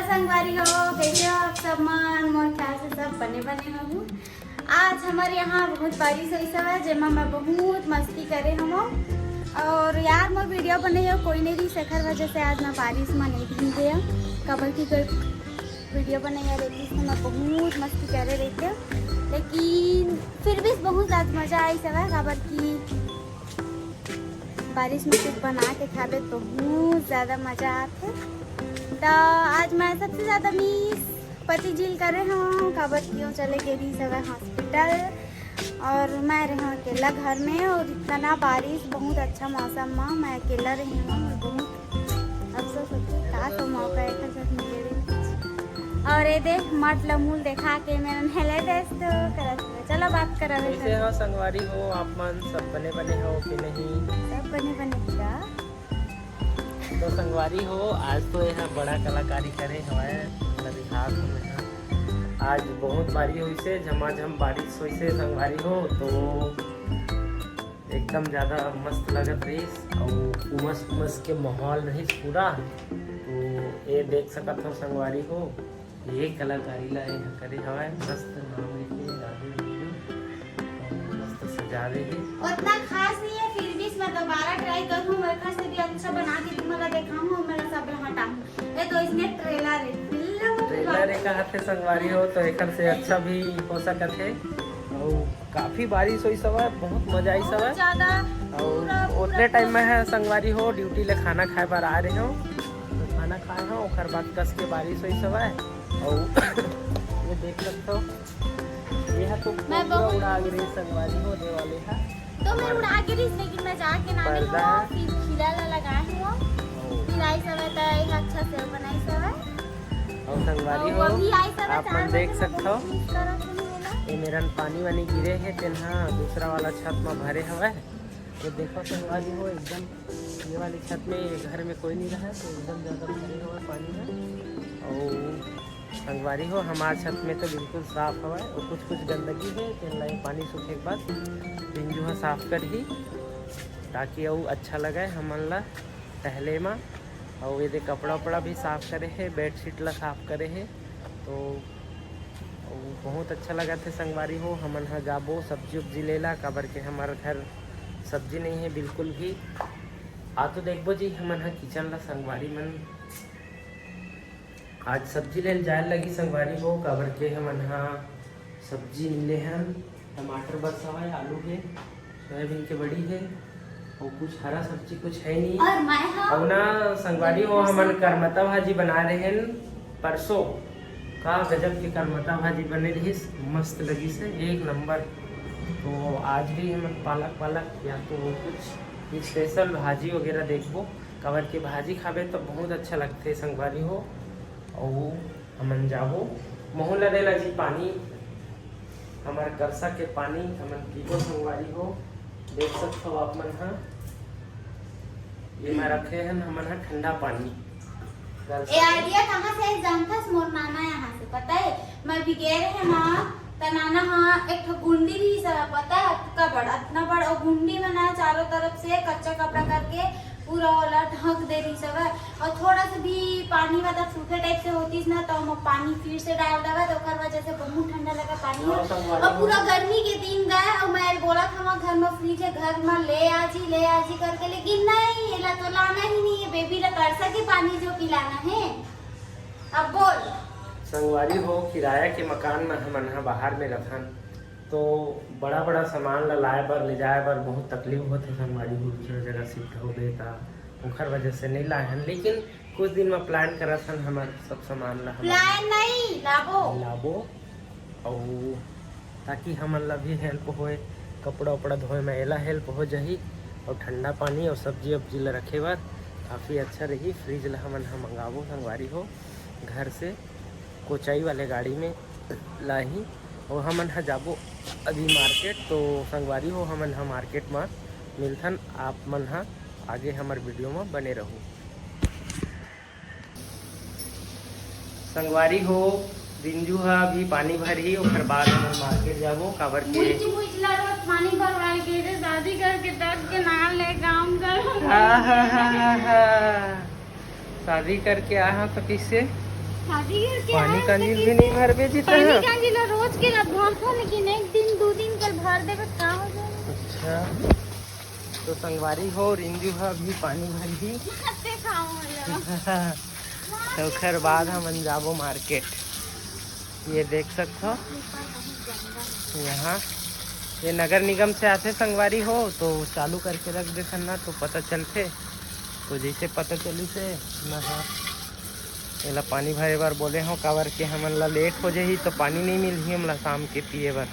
संगवारी हो, कैसे हो आप सब? मन मोर ख्याल से सब बने बने हो। आज हमारे यहाँ बहुत बारिश हुई सब है, जेमा मैं बहुत मस्ती करे हम। और यार मैं वीडियो बने हो कोई नहीं रही सखर वजह से आज मैं बारिश में नहीं भी गया कबर की वीडियो बनाया रहती तो मैं बहुत मस्ती करे रहते, लेकिन फिर भी बहुत आज मज़ा आई सब है। खबर की बारिश में कुछ बना के खावे तो बहुत ज़्यादा मज़ा आते। तो आज मैं सबसे ज़्यादा मिस पति झील करे हूँ। खबर क्यों चले गई सब हॉस्पिटल और मैं रहा अकेला घर में, और इतना बारिश बहुत अच्छा मौसम में मैं अकेला रही हूँ। बहुत अफसोस होती का तो मौका एक साथ मिले रही। और ये देख मट लमूल देखा के मेरा नहले टेस्ट करत। चलो बात करा कैसे हो संगवारी हो आप मन? सब बने बने हो कि नहीं? सब बने बने क्या तो संगवारी हो आज तो यह बड़ा कलाकारी करे हवाए दिखात हमें। आज बहुत बारी हुई से झमाझम बारिश हुई से संगवारी हो, तो एकदम ज़्यादा मस्त लगत रही और उमस उमस के माहौल रही पूरा। तो ये देख सकत हो संगवारी हो, ये कलाकारी ला यह करे हवाए मस्त नाम लिखे मस्त सजा रही। उतना खास नहीं है, फिर भी मैं दोबारा ट्राई करूँ। मेरे से भी अच्छा बना के तुम्हारा दिखाऊँ, मेरा सब हटाऊँ। ये तो इसने ट्रेलर कहते संगवारी हो, तो एक से अच्छा भी हो सकत है। और काफी बारिश हुई सब है, बहुत मजा आई सब है। और उतने टाइम में है संगवारी हो ड्यूटी ले खाना खाए पर आ रहे हो, तो खाना खाए हो और बाद कस के बारिश हुई सब है। और ये देख सकते हो ये है तो उड़ा गिरी संगवारी हो दे वाले है। तो मैं उड़ा गिरी, लेकिन मैं जाके ना फिर खिला लगाए हुआ फिर आई सब है। तो अच्छा से बनाई सब है। और संगवारी हो आप मन देख सकते हो ये मेरा पानी वानी गिरे है तेना दूसरा वाला छत में भरे हुआ है। तो देखो संगवारी हो एकदम ये वाली छत में घर में कोई नहीं रहा, तो एकदम ज़्यादा भरे हुआ पानी है। और संगवारी हो हमारे छत में तो बिल्कुल साफ हुआ है, और कुछ कुछ गंदगी है तेना पानी सूखे के बाद पिंजू है साफ कर ही, ताकि वो अच्छा लगे हमन ला टहले में। और ये कपड़ा उपड़ा भी साफ करे है, बेडशीट ला साफ करे है, तो बहुत अच्छा लगा थे संगवारी हो। हमन हा जाबो सब्जी उब्जी लेला काबर के हमारे घर सब्जी नहीं है बिल्कुल भी। आ तो देखबो जी हमन हा किचन ला संगवारी मन आज सब्जी ले जाए लगी संगवारी हो, काबर के हमन हा सब्जी मिले हैं। टमाटर बस हवा, आलू है, सोयाबीन के बड़ी है, और कुछ हरा सब्जी कुछ है नहीं। और ना संगवारी हो हमन करमता भाजी बना रहे हैं परसों का गजब की करमता भाजी बने रही, मस्त लगी से एक नंबर। तो आज भी हम पालक पालक या तो कुछ स्पेशल भाजी वगैरह देखबो, कवर के भाजी खावे तो बहुत अच्छा लगते संगवारी हो। और हमन जाबो महू लदे ला जी पानी, हमारे करसा के पानी हमन पीबो संगवारी हो। देख सकते हो आप मन हा ये मैं रखे हैं हमन हा ठंडा पानी। ये आइडिया कहाँ से जानता मोर नाना यहाँ से पता है। मैं बिगेर है ना तो नाना हाँ एक ठो गुंडी भी सब पता है का बड़ा इतना बड़ा गुंडी बना चारों तरफ से कच्चा कपड़ा करके पूरा वाला ढक दे रही सब है। और थोड़ा सा भी पानी वाला सूखे टाइप से होती ना तो हम पानी फिर से डाल देगा, तो कर वजह से बहुत ठंडा लगा पानी। और पूरा गर्मी के दिन गए और मैं बोला था घर में फ्रिज है घर में ले आजी करके, लेकिन नहीं ये तो लाना ही नहीं है। बेबी ला करसा के पानी जो पिलाना है। अब बोल संगवारी हो किराया के मकान में हमन हा बाहर में रहन, तो बड़ा बड़ा सामान ला लाए बर ले जाए बर बहुत तकलीफ होते संगवारी हो। दूसरा जगह शिफ्ट हो गए था ओखर वजह से नहीं लाए हैं, लेकिन कुछ दिन में प्लान करत हन हमार सब सामान ला प्लान नहीं लाबो और ताकि हमन ला भी हेल्प होए, कपड़ा उपड़ा धोए में एला हेल्प हो जाही। और ठंडा पानी और सब्जी वब्जी ला रखे बर काफ़ी अच्छा रही। फ्रिज ला हमन हा मंगाबो संगवारी हो घर से, कोचाई वाले गाड़ी में लाही। और हमन हा जाबो अभी मार्केट, तो संगवारी हो हमन हा मार्केट में मिलथन। आप मन हा आगे हमार वीडियो में बने रहो। संगवारी हो रिंजू हा भी पानी भरी और बाद हमन मार्केट जाबो काबर के पानी भरवाए के रे दादी करके दर्द के नाल ले काम कर। शादी करके आहा तो किससे शादी के पानी का नील भी नहीं भर बेची पानी का नील रोज के भर था, लेकिन एक दिन 2 दिन कल भर देबे का हो जाए। अच्छा तो संगवारी हो रिंजू है अभी पानी भरी कते खाओ वाला तो खैर बाद हम जाबो मार्केट। ये देख सकते हो यहाँ ये नगर निगम से आते संगवारी हो तो चालू करके रख दे ना तो पता चलते। तो जैसे पता चली से ना एला पानी भरे बार बोले हो काबर के हमन ला लेट हो जाही तो पानी नहीं मिलही हमला शाम के पिए बर।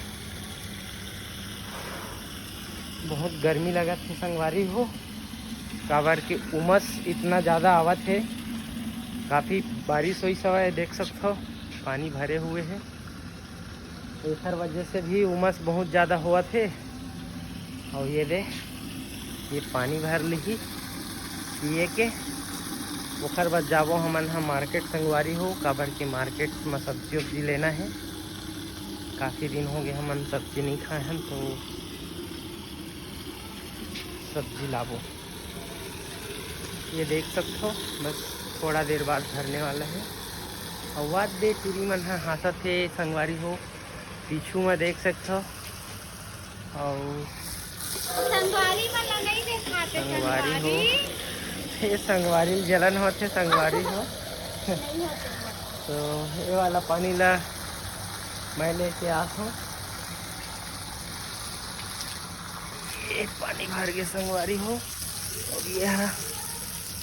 बहुत गर्मी लगत है संगवारी हो काबर के उमस इतना ज़्यादा आवत है। काफ़ी बारिश हुई सवाए देख सकते हो पानी भरे हुए हैं। इधर वजह से भी उमस बहुत ज़्यादा हुआ थे। और ये दे ये पानी भर ली पिए के ओखर बाद जाबो हमन हम मार्केट संगवारी हो काबर के मार्केट में सब्जी उब्जी लेना है। काफ़ी दिन हो गए हमन सब्जी नहीं खाए हैं तो सब्जी लाबो। ये देख सकते हो बस थोड़ा देर बाद भरने वाला है। और वाद दे चूरी मन हासत है संगवारी हो पीछू में देख सकते हो। और संगवारी वाला नहीं दिखाते संगवारी हो ये संगवारी जलन होते संगवारी हो तो ये वाला पानी ला मैं लेके आता हूँ। ये पानी भर के संगवारी हो और यह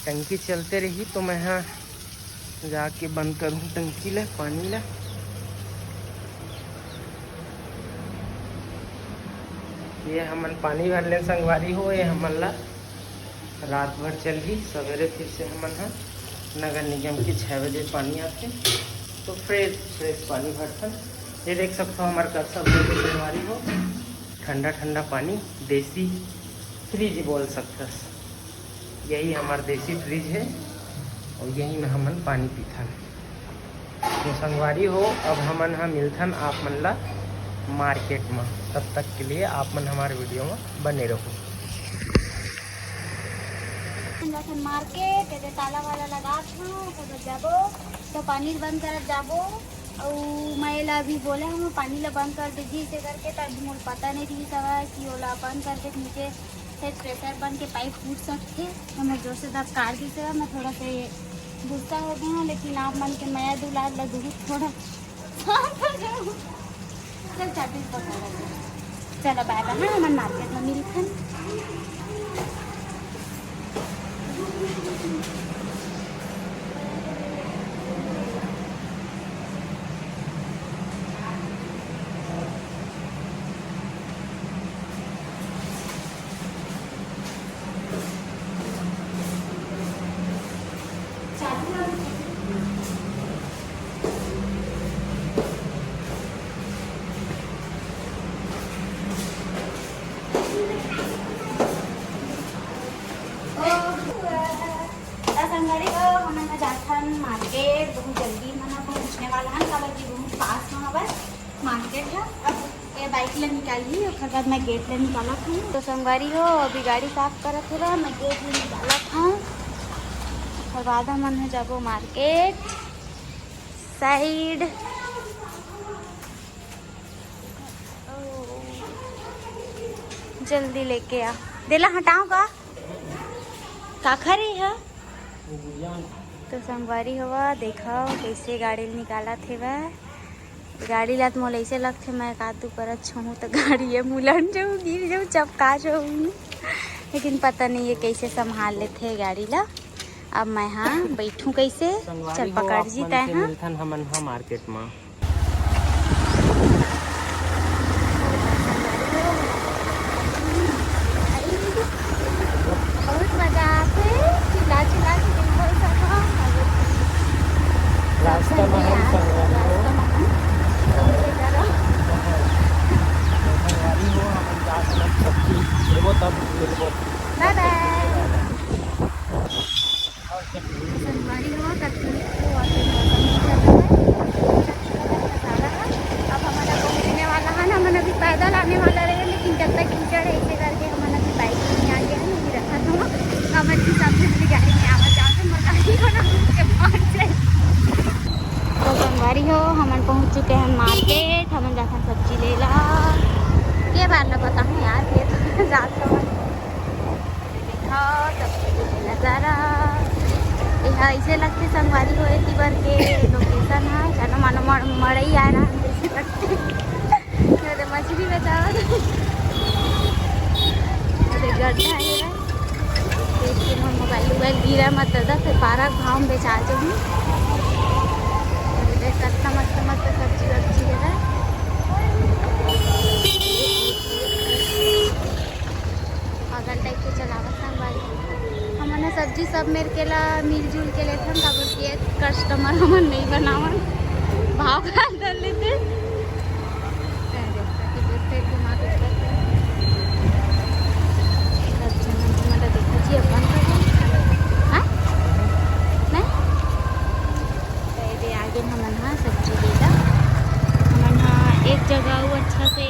टंकी चलते रही तो मैं यहाँ जाके बंद करूँ टंकी ला पानी ला। ये हमन पानी भर ले संगवारी हो ये हमन ला रात भर चल ही सवेरे फिर से हमन हा नगर निगम के 6 बजे पानी आते तो फ्रेश पानी भरथन। ये देख सकते हो हमारे घर सब संगवारी हो ठंडा ठंडा पानी देसी फ्रिज बोल सकते। यही हमारा देसी फ्रिज है और यही में हमन पानी पीथन। तो संगवारी हो अब हमन हा मिलथन आप मन ला मार्केट में। तब तक के लिए आप मन हमारे वीडियो में बने रहो। मार्केट ताला वाला लगा था जाबो तो पानी बंद कर जाबो। और मैं ला अभी बोले हम पानी ला बंद कर दीजिए इसे करके तब मुझे पता नहीं थी सब कि ओला बंद करके नीचे से प्रेशर बन के पाइप फूट सकते। तो मैं जोर से दब काट दी से मैं थोड़ा से गुस्सा हो गया हूँ, लेकिन आप मन के नया दूल्हा लग थोड़ा चल चाबी पकड़ चलो बाय बाय। हाँ हम मार्केट में मिलते मार्केट बहुत जल्दी मना पहुँचने वाला है काबर की बहुत पास में बस मार्केट है। अब ये बाइक ले निकाली और बाद मैं गेट ले निकाला था तो संगवारी हो अभी गाड़ी साफ करा था मैं गेट ले निकाला था। और बाद मन है जाबो मार्केट साइड। जल्दी लेके आ देला हटाओ का खरी है तो संगवारी हवा देखा कैसे गाड़ी निकाला थे वह गाड़ी ला मोल ऐसे लगते मैं कादू करत छूँ तो गाड़ी मुलन जाऊँ गिर जाऊँ चपका जाऊँ, लेकिन पता नहीं है कैसे संभाल लेते गाड़ी ला। अब मैं हाँ बैठूँ कैसे चल पकड़ जीता है हमन हाँ मार्केट में। बहुत मजा आते चिल्ला चिल्ला के रास्ता में हम संगवारी हो हम जा सब्जी लेबो तब लेबो बाय बाय। संगवारी हो अब हमारा पहुँचने वाला है ना। हम अभी पैदल आने वाला रहे लेकिन जब तक कीचड़ है ऐसे करके हम अभी बाइक में आ गया है नहीं रखा था कमर की सामने गाड़ी में आवाज जाते गाड़ी को ना पहुँच जाए। संगवारी हो हमन पहुंच चुके हैं मार्केट। हमन जाकर सब्जी ले ला के बार न बताऊँ यार ये तो जात सब्जी नज़ारा यहाँ ऐसे लगते संगवारी हो इतनी बार के लोकेशन है जाना मानो मड़ई आ रहा है जैसे मछली बचाओ गड्ढा है देखिए हम मोबाइल गिरा मत दादा फिर 12 घाव में बेचा जो हूँ कितना मस्त मस्त सब्जी वब्जी है अगर टाइप के चलावत संगवारी हमने सब्जी सब मेरे के ला मिलजुल के लेते हैं काबर कि कस्टमर हमन नहीं बनावन भाव का कर लेते सब्जी लेला हमन हाँ एक जगह वो अच्छा से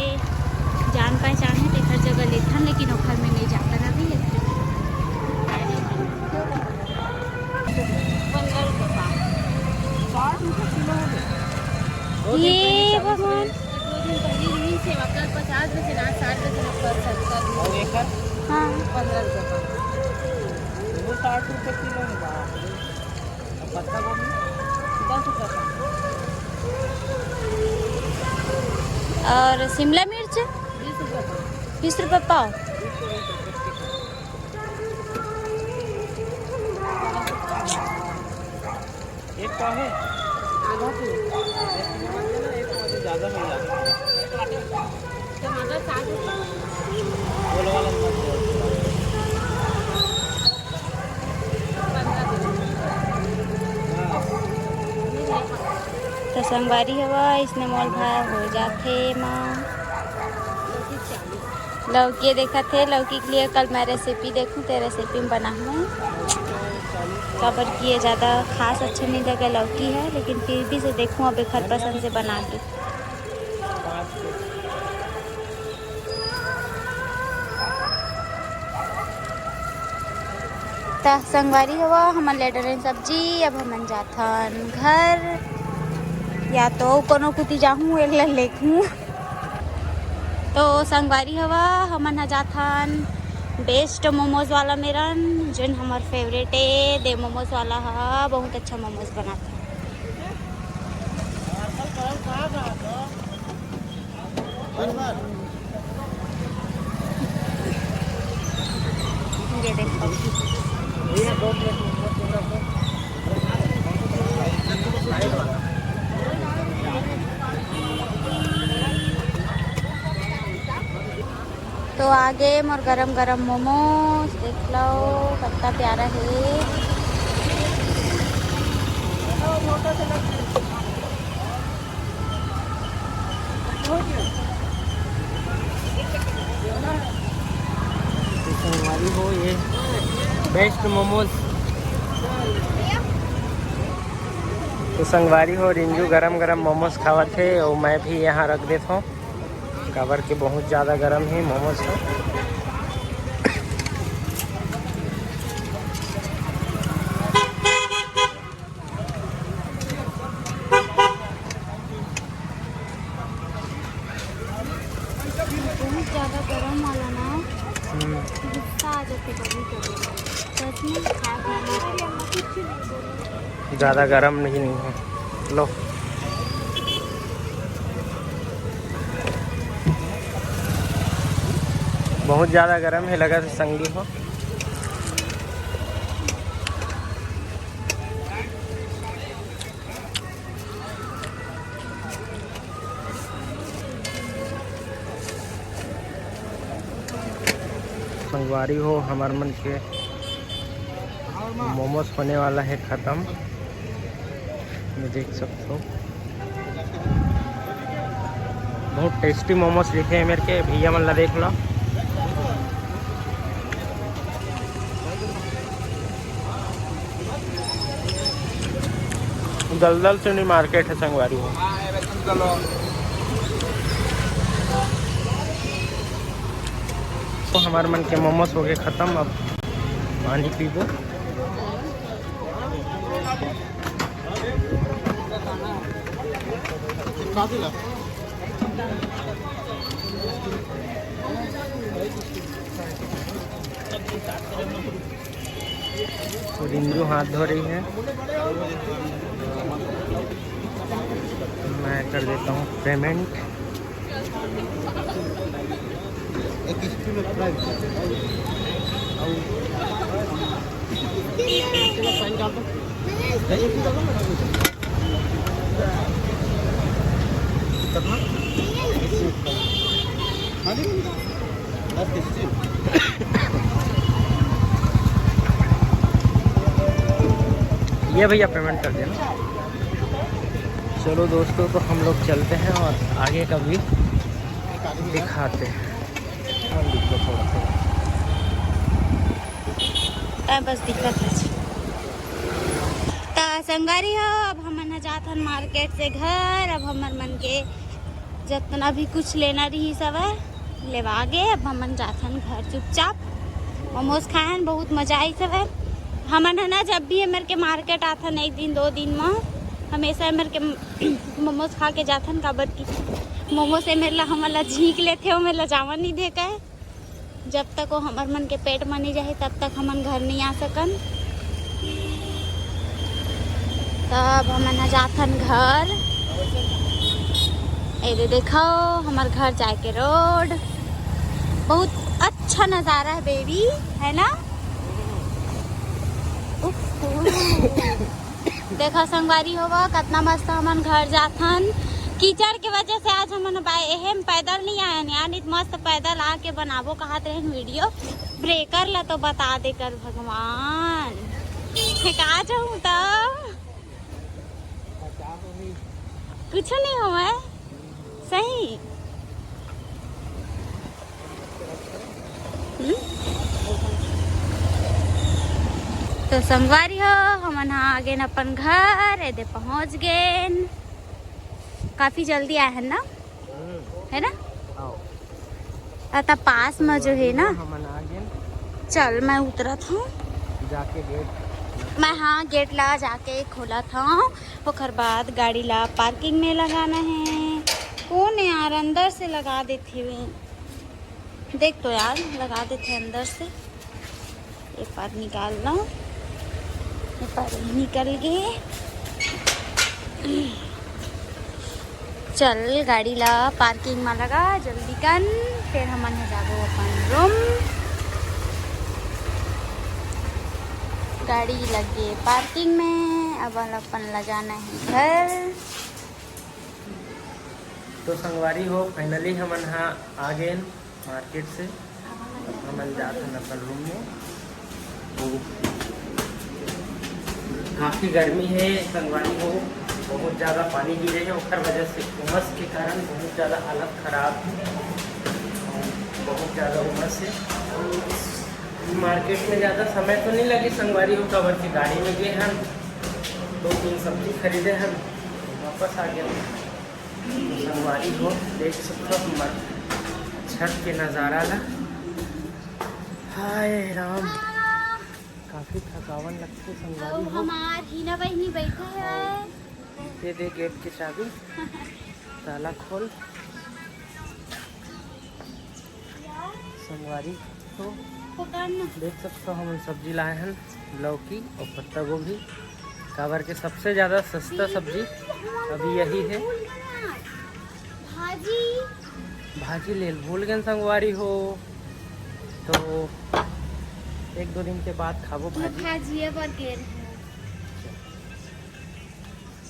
जान पहचान है हर जगह लेथन लेकिन वो घर में नहीं जाता ना भी ये भगवान 50 बजे ना 60 बजे हाँ 15 वो 60 रुपये किलो है पत्ता गोभी 10 रुपये और शिमला मिर्च 20 रुपये पाव। एक पाव है आधा किलो एक ज़्यादा मिल जाता है टमाटर 60 रुपये तो संगवारी हवा इसने मोल भाव हो जाते माँ लौकी देखा थे लौकी के लिए कल मैं रेसिपी देखूँ तो रेसिपी में बना हूँ काबर की ये ज़्यादा खास अच्छा नहीं लगा लौकी है लेकिन फिर भी से देखूँ अब एक पसंद से बना के तो संगवारी हुआ हमन ले डरें सब्जी अब हमन जाथन घर या तो कोनो कुती जाहूँ एक ला लेखूँ तो संगवारी हवा हमन ह जाथन बेस्ट मोमोज वाला मेरन जोन हमार फेवरेट है दे मोमोज वाला हा बहुत अच्छा मोमोज बनाता ये देखो तो आगे मोर गरम गरम मोमोज देख लो कितना प्यारा है संगवारी हो ये बेस्ट मोमोज तो संगवारी हो रिंजू गरम गरम मोमोज खावत है और मैं भी यहाँ रख देता हूँ काबर के बहुत ज़्यादा गरम है मोमोज है बहुत ज़्यादा गरम वाला ना गुस्सा आ जाते कभी सच में ज़्यादा गरम नहीं है लो बहुत ज़्यादा गरम है लगा से संगी हो संगवारी हो हमार मन के मोमोज होने वाला है ख़त्म मैं देख सकता हूँ बहुत टेस्टी मोमोज लिखे हैं मेरे के भैया मन ला देख लो दलदल से नहीं मार्केट है संगवारी हो तो हमारे मन के मोमोज हो गए ख़त्म अब पानी पीबो तो रिंजू हाथ धो रही है, मैं कर देता हूँ पेमेंट। ये भैया पेमेंट कर देना। चलो दोस्तों, तो हम लोग चलते हैं और आगे का भी दिखाते हैं। बस दिक्कत है तो संगारी हो। अब हम जात हन मार्केट से घर। अब हमर मन के जितना भी कुछ लेना रही सब लेवा गे। अब हमन जात हन घर चुपचाप। मोमोज खाए बहुत मजा आई सब है। हमन है ना जब भी मेरे के मार्केट आथन 1 दिन 2 दिन में हमेशा मेरे के मोमोज खा के जाथन। काबर की मोमो से मेरे ला हमला झींक लेते हो, मेरे ला जावन नहीं दे के। जब तक वो हमर मन के पेट में नहीं जाए तब तक हमन घर नहीं आ सकन। तब हमन जाथन घर। ये देखो हमार घर जाए के रोड बहुत अच्छा नज़ारा है बेबी, है ना। देखा संगवारी होगा कितना मस्त हमन घर जाथन। कीचड़ के वजह से आज हमन एहम पैदल नहीं आए यार, नहीं मस्त पैदल आके बनाबो कहते रहे वीडियो। ब्रेकर ला तो बता दे कर भगवान कहा जाऊँ तो कुछ नहीं हुआ सही। तो संगवारी हो हमन आ गए अपन घर। एदे पहुंच गए, काफी जल्दी आए हैं ना, है ना। अतः पास में जो है ना, चल मैं उतरत हूँ जाके गेट। मैं हाँ गेट ला जाके खोला था। ओकर बाद गाड़ी ला पार्किंग में लगाना है। कौन है यार अंदर से लगा देते हुए, देख तो यार लगा देते अंदर से। ये पर निकालना, ये पर निकल गए। चल गाड़ी ला पार्किंग में लगा जल्दी कन, फिर हमन जाबो अपन रूम। गाड़ी लगे पार्किंग में, अब अपन ला जाना है घर। तो संगवारी हो फाइनली हमन हाँ आ गए मार्केट से। हमन जाते हैं अपन रूम में। काफ़ी गर्मी है संगवारी हो, बहुत ज़्यादा पानी गिरे है और वजह से उमस के कारण बहुत ज़्यादा हालत ख़राब है। बहुत ज़्यादा उमस है। मार्केट में ज़्यादा समय तो नहीं लगे संगवारी हो, कवर की गाड़ी में गए हम 2-3 सब्जी खरीदे हम, वापस आ गए। तो संगवारी हो देख सकते हो हमारे छत के नज़ारा ला। हाय राम, काफ़ी थकावन लगती है संगवारी हो। हमार हीना बहनी बैठे है। दे दे गेट की चाबी, ताला खोल। संगवारी हो देख सकते हो हम सब्जी लाए हैं, लौकी और पत्ता गोभी। काबर के सबसे ज़्यादा सस्ता सब्जी अभी यही है। भाजी ले भूल गए संगवारी हो, तो 1-2 दिन के बाद खाबो भाजी।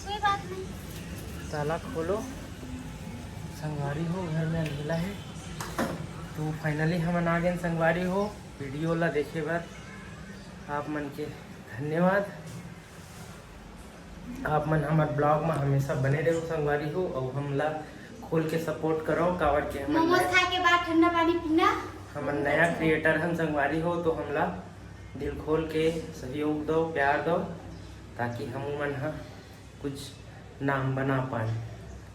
कोई बात नहीं। ताला खोलो संगवारी हो, घर में अंधेला है। तो फाइनली हम आ गए संगवारी हो। वीडियो ला देखे बार आप मन के धन्यवाद। आप मन हमारे ब्लॉग में हमेशा बने रहो संगवारी हो, और हमला खोल के सपोर्ट करो। कावर के मोमोज खा के बाद ठंडा पानी पीना। हम नया क्रिएटर हम संगवारी हो, तो हमला दिल खोल के सहयोग दो, प्यार दो, ताकि हम मन कुछ नाम बना पाए।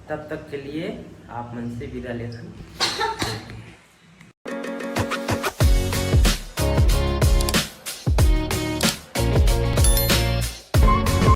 तब तक के लिए आप मन से विदा लेना।